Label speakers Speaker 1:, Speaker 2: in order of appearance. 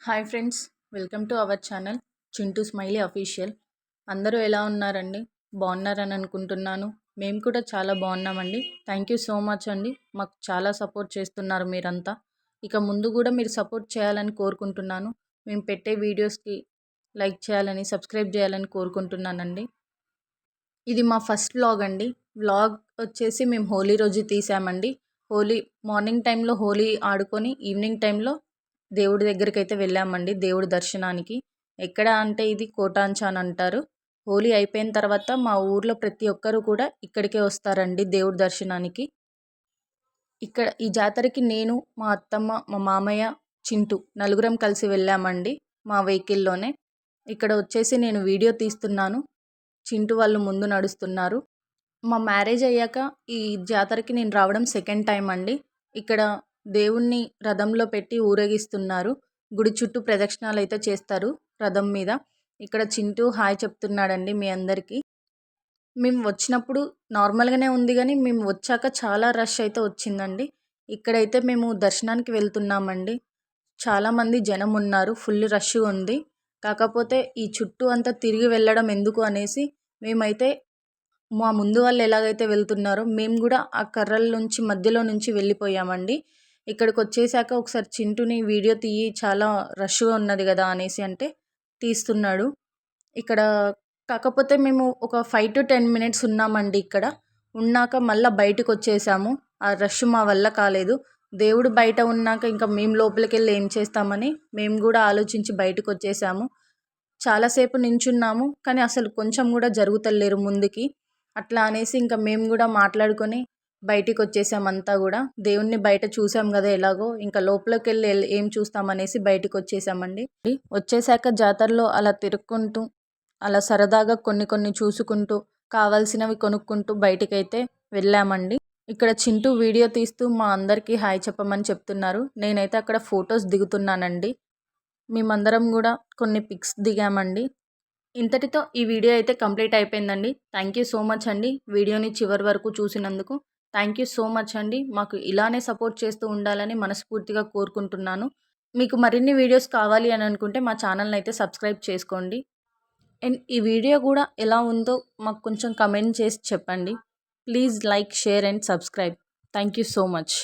Speaker 1: Hi friends, welcome to our channel Chintu smiley official. అందరూ ఎలా ఉన్నారండి? బాగున్నారని అనుకుంటున్నాను. మేము కూడా చాలా బాగున్నామండి. థ్యాంక్ యూ సో మచ్ అండి. మాకు చాలా సపోర్ట్ చేస్తున్నారు మీరంతా. ఇక ముందు కూడా మీరు సపోర్ట్ చేయాలని కోరుకుంటున్నాను. మేము పెట్టే వీడియోస్కి లైక్ చేయాలని, సబ్స్క్రైబ్ చేయాలని కోరుకుంటున్నానండి. ఇది మా ఫస్ట్ వ్లాగ్ అండి. వ్లాగ్ వచ్చేసి మేము హోలీ రోజు తీసామండి. హోలీ మార్నింగ్ టైంలో హోలీ ఆడుకొని ఈవినింగ్ టైంలో దేవుడి దగ్గరికి అయితే వెళ్ళామండి, దేవుడి దర్శనానికి. ఎక్కడ అంటే ఇది కోటాంచా అని అంటారు. హోలీ అయిపోయిన తర్వాత మా ఊర్లో ప్రతి ఒక్కరు కూడా ఇక్కడికే వస్తారండి దేవుడి దర్శనానికి. ఇక్కడ ఈ జాతరకి నేను, మా అత్తమ్మ, మా మామయ్య, చింటూ నలుగురం కలిసి వెళ్ళామండి మా వెహికల్లోనే. ఇక్కడ వచ్చేసి నేను వీడియో తీస్తున్నాను, చింటూ వాళ్ళు ముందు నడుస్తున్నారు. మా మ్యారేజ్ అయ్యాక ఈ జాతరకి నేను రావడం సెకండ్ టైం అండి. ఇక్కడ దేవుణ్ణి రథంలో పెట్టి ఊరేగిస్తున్నారు. గుడి చుట్టూ ప్రదక్షిణాలు అయితే చేస్తారు రథం మీద. ఇక్కడ చింటూ హాయ్ చెప్తున్నాడండి మీ అందరికీ. మేము వచ్చినప్పుడు నార్మల్గానే ఉంది, కానీ మేము వచ్చాక చాలా రష్ అయితే వచ్చిందండి. ఇక్కడైతే మేము దర్శనానికి వెళ్తున్నామండి. చాలామంది జనం ఉన్నారు, ఫుల్ రష్ ఉంది. కాకపోతే ఈ చుట్టూ అంతా తిరిగి వెళ్ళడం ఎందుకు అనేసి మేమైతే మా ముందు వాళ్ళు ఎలాగైతే వెళ్తున్నారో మేము కూడా ఆ కర్రల నుంచి మధ్యలో నుంచి వెళ్ళిపోయామండి. ఇక్కడికి వచ్చేసాక ఒకసారి చింటూని వీడియో తీయి, చాలా రష్గా ఉన్నది కదా అనేసి అంటే తీస్తున్నాడు. ఇక్కడ కాకపోతే మేము ఒక 5 to 10 minutes ఉన్నామండి ఇక్కడ. ఉన్నాక మళ్ళీ బయటకు వచ్చేసాము. ఆ రష్ మా వల్ల కాలేదు. దేవుడు బయట ఉన్నాక ఇంకా మేము లోపలికి వెళ్ళి ఏం చేస్తామని మేము కూడా ఆలోచించి బయటకు వచ్చేసాము. చాలాసేపు నించున్నాము, కానీ అసలు కొంచెం కూడా జరుగుతలేరు ముందుకి. అట్లా అనేసి ఇంకా మేము కూడా మాట్లాడుకొని బయటికి వచ్చేసామంతా కూడా. దేవుణ్ణి బయట చూసాం కదా ఎలాగో, ఇంకా లోపలికి వెళ్ళి ఏం చూస్తామనేసి బయటకు వచ్చేసామండి. వచ్చేసాక జాతరలో అలా తిరుక్కుంటూ, అలా సరదాగా కొన్ని చూసుకుంటూ, కావాల్సినవి కొనుక్కుంటూ బయటికైతే వెళ్ళామండి. ఇక్కడ చింటూ వీడియో తీస్తూ మా అందరికీ హాయ్ చెప్పమని చెప్తున్నారు. నేనైతే అక్కడ ఫొటోస్ దిగుతున్నానండి. మేమందరం కూడా కొన్ని పిక్స్ దిగామండి. ఇంతటితో ఈ వీడియో అయితే కంప్లీట్ అయిపోయిందండి. థ్యాంక్ యూ సో మచ్ అండి వీడియోని చివరి వరకు చూసినందుకు. థ్యాంక్ యూ సో మచ్ అండి. మాకు ఇలానే సపోర్ట్ చేస్తూ ఉండాలని మనస్ఫూర్తిగా కోరుకుంటున్నాను. మీకు మరిన్ని వీడియోస్ కావాలి అని అనుకుంటే మా ఛానల్ని అయితే సబ్స్క్రైబ్ చేసుకోండి. అండ్ ఈ వీడియో కూడా ఎలా ఉందో మాకు కొంచెం కమెంట్ చేసి చెప్పండి. Please like, share and subscribe. Thank you so much.